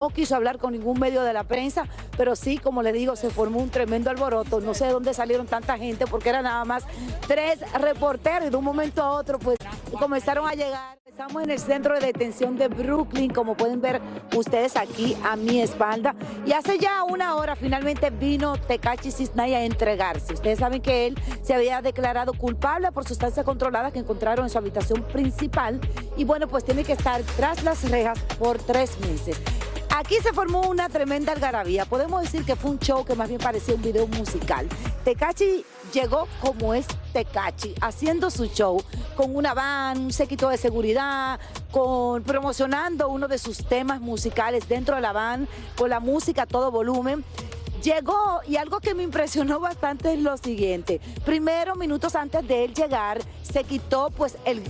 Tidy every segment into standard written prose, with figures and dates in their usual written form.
No quiso hablar con ningún medio de la prensa, pero sí, como les digo, se formó un tremendo alboroto. No sé de dónde salieron tanta gente, porque eran nada más 3 reporteros y de un momento a otro pues comenzaron a llegar. Estamos en el centro de detención de Brooklyn, como pueden ver ustedes aquí a mi espalda. Y hace ya una hora finalmente vino Tekashi 69 a entregarse. Ustedes saben que él se había declarado culpable por sustancias controladas que encontraron en su habitación principal. Y bueno, pues tiene que estar tras las rejas por 3 meses. Aquí se formó una tremenda algarabía. Podemos decir que fue un show que más bien parecía un video musical. Tekashi llegó como es Tekashi, haciendo su show con una van, un séquito de seguridad, promocionando uno de sus temas musicales dentro de la van, con la música a todo volumen. Llegó y algo que me impresionó bastante es lo siguiente. Primero, minutos antes de él llegar, se quitó pues el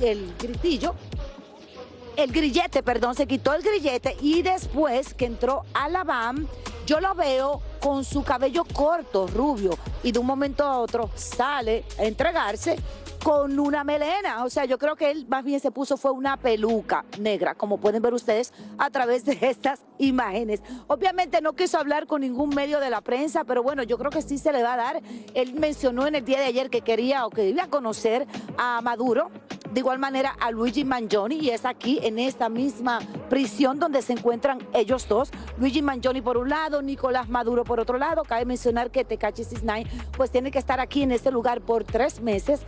grillete, perdón, se quitó el grillete y después que entró a la van, yo lo veo con su cabello corto, rubio, y de un momento a otro sale a entregarse con una melena. O sea, yo creo que él más bien se puso fue una peluca negra, como pueden ver ustedes a través de estas imágenes. Obviamente no quiso hablar con ningún medio de la prensa, pero bueno, yo creo que sí se le va a dar. Él mencionó en el día de ayer que quería o que debía conocer a Maduro, de igual manera a Luigi Mangione, y es aquí en esta misma prisión donde se encuentran ellos dos. Luigi Mangione por un lado, Nicolás Maduro por otro lado. Cabe mencionar que Tekashi 69 pues tiene que estar aquí en este lugar por 3 meses.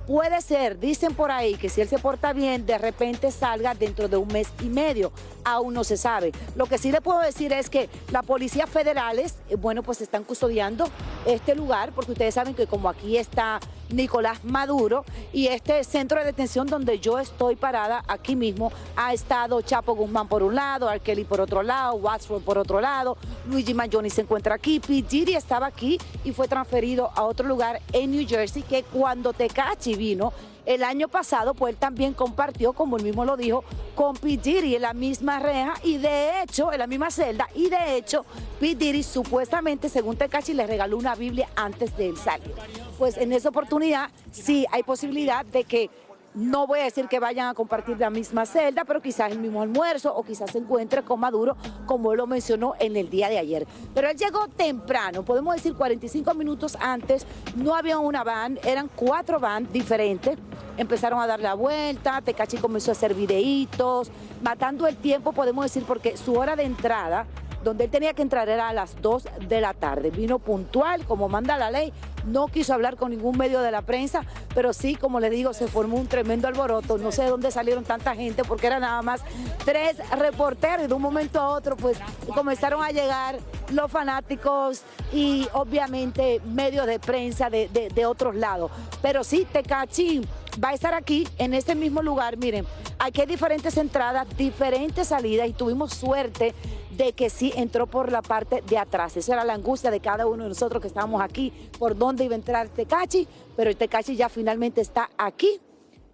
Puede ser, dicen por ahí, que si él se porta bien, de repente salga dentro de 1 mes y medio. Aún no se sabe. Lo que sí le puedo decir es que las policías federales, bueno, pues están custodiando este lugar, porque ustedes saben que como aquí está Nicolás Maduro y este centro de detención donde yo estoy parada aquí mismo, ha estado Chapo Guzmán por un lado, R. Kelly por otro lado, Watson por otro lado, Luigi Mangione se encuentra aquí, P. Diddy estaba aquí y fue transferido a otro lugar en New Jersey, que cuando Tekashi vino el año pasado, pues él también compartió, como él mismo lo dijo, con P. Diddy en la misma reja y de hecho, en la misma celda, y de hecho, P. Diddy supuestamente, según Tekashi, le regaló una Biblia antes de él salir. Pues en esa oportunidad sí hay posibilidad de que, no voy a decir que vayan a compartir la misma celda, pero quizás el mismo almuerzo o quizás se encuentre con Maduro, como él lo mencionó en el día de ayer. Pero él llegó temprano, podemos decir 45 minutos antes, no había una van, eran 4 van diferentes. Empezaron a dar la vuelta, Tekashi comenzó a hacer videitos, matando el tiempo, podemos decir, porque su hora de entrada, donde él tenía que entrar, era a las 2 de la tarde. Vino puntual, como manda la ley, no quiso hablar con ningún medio de la prensa, pero sí, como les digo, se formó un tremendo alboroto. No sé de dónde salieron tanta gente, porque eran nada más 3 reporteros y de un momento a otro pues comenzaron a llegar los fanáticos y obviamente medios de prensa de otros lados. Pero sí, Tekashi va a estar aquí en este mismo lugar. Miren, aquí hay diferentes entradas, diferentes salidas y tuvimos suerte de que sí entró por la parte de atrás. Esa era la angustia de cada uno de nosotros que estábamos aquí, por dónde iba a entrar Tekashi, pero el Tekashi ya finalmente está aquí.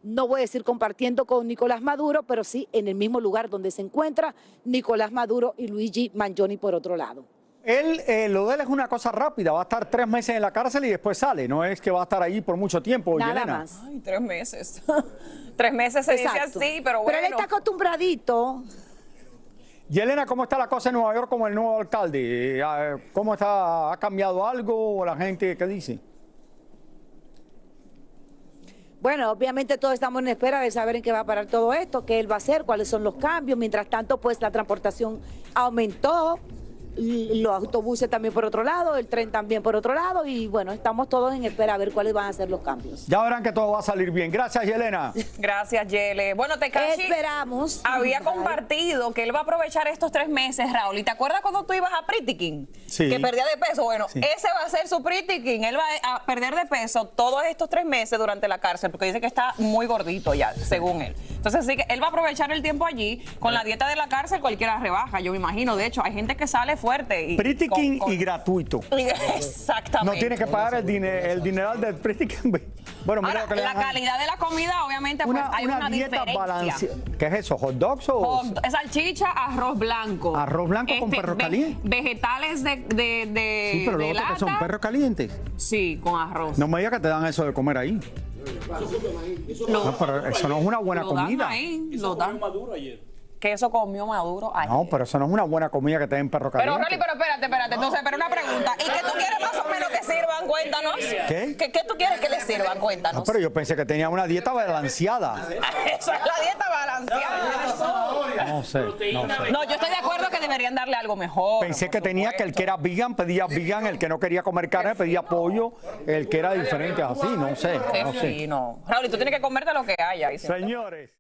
No voy a decir compartiendo con Nicolás Maduro, pero sí en el mismo lugar donde se encuentra Nicolás Maduro y Luigi Mangione por otro lado. Lo de él es una cosa rápida, va a estar 3 meses en la cárcel y después sale, no es que va a estar ahí por mucho tiempo. Nada Yelena. más. Ay, 3 meses. 3 meses se dice así, pero bueno. Pero él está acostumbradito. Yelena, ¿cómo está la cosa en Nueva York como el nuevo alcalde? ¿Cómo está? ¿Ha cambiado algo? ¿La gente qué dice? Bueno, obviamente todos estamos en espera de saber en qué va a parar todo esto, qué él va a hacer, cuáles son los cambios. Mientras tanto, pues la transportación aumentó. Los autobuses también por otro lado, el tren también por otro lado y bueno, estamos todos en espera a ver cuáles van a ser los cambios. Ya verán que todo va a salir bien. Gracias, Yelena. Gracias, Yele. Bueno, Tekashi esperamos. Había compartido que él va a aprovechar estos 3 meses, Raúl. ¿Y te acuerdas cuando tú ibas a Pretty King? Sí. Que perdía de peso. Bueno, sí. Ese va a ser su Pretty King. Él va a perder de peso todos estos 3 meses durante la cárcel, porque dice que está muy gordito ya, según él. Entonces sí que él va a aprovechar el tiempo allí. Con la dieta de la cárcel cualquiera rebaja, yo me imagino. De hecho, hay gente que sale fuerte. Y Pretty King y gratuito. Exactamente. No tiene que pagar el dineral del Pretty King. Bueno, mira ahora, lo que le la dan. calidad de la comida, obviamente, pues hay una dieta diferencia. balanceada. ¿Qué es eso? ¿Hot dogs o...? Salchicha, arroz blanco. ¿Arroz blanco con perro caliente? Vegetales de Sí, pero de los otros que son lata. perros calientes. Sí, con arroz. No me digas que te dan eso de comer ahí. No, pero eso no es una buena Lo dan comida. ahí, Eso lo dan. comió Maduro ayer. queso comió Maduro ayer. No, pero eso no es una buena comida que te den perro Pero, caliente. Rolly, pero espérate. Entonces, pero una pregunta. ¿Y qué tú quieres más o menos que sirvan? Cuéntanos. ¿Qué? ¿Qué tú quieres que les sirvan? Cuéntanos. No, pero yo pensé que tenía una dieta balanceada. Eso es la dieta balanceada. No sé. No, yo estoy de acuerdo que deberían darle algo mejor. Pensé por que tenía que el que era vegan pedía vegan, el que no quería comer carne pedía pollo, el que era diferente así, no sé. Qué fino. Raúl, tú tienes que comerte lo que haya. Señores.